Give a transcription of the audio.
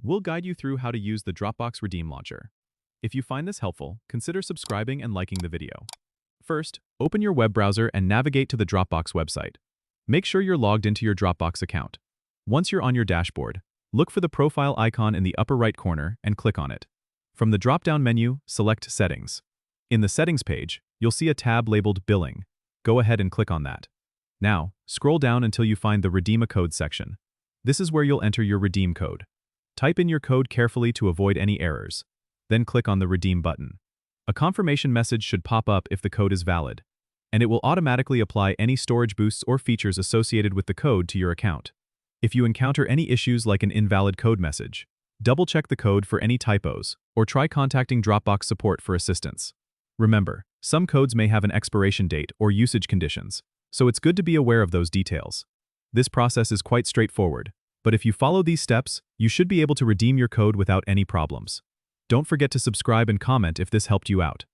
We'll guide you through how to use the Dropbox Redeem Launcher. If you find this helpful, consider subscribing and liking the video. First, open your web browser and navigate to the Dropbox website. Make sure you're logged into your Dropbox account. Once you're on your dashboard, look for the profile icon in the upper right corner and click on it. From the drop-down menu, select Settings. In the Settings page, you'll see a tab labeled Billing. Go ahead and click on that. Now, scroll down until you find the Redeem a Code section. This is where you'll enter your redeem code. Type in your code carefully to avoid any errors. Then click on the Redeem button. A confirmation message should pop up if the code is valid, and it will automatically apply any storage boosts or features associated with the code to your account. If you encounter any issues like an invalid code message, double-check the code for any typos, or try contacting Dropbox support for assistance. Remember, some codes may have an expiration date or usage conditions, so it's good to be aware of those details. This process is quite straightforward, but if you follow these steps, you should be able to redeem your code without any problems. Don't forget to subscribe and comment if this helped you out.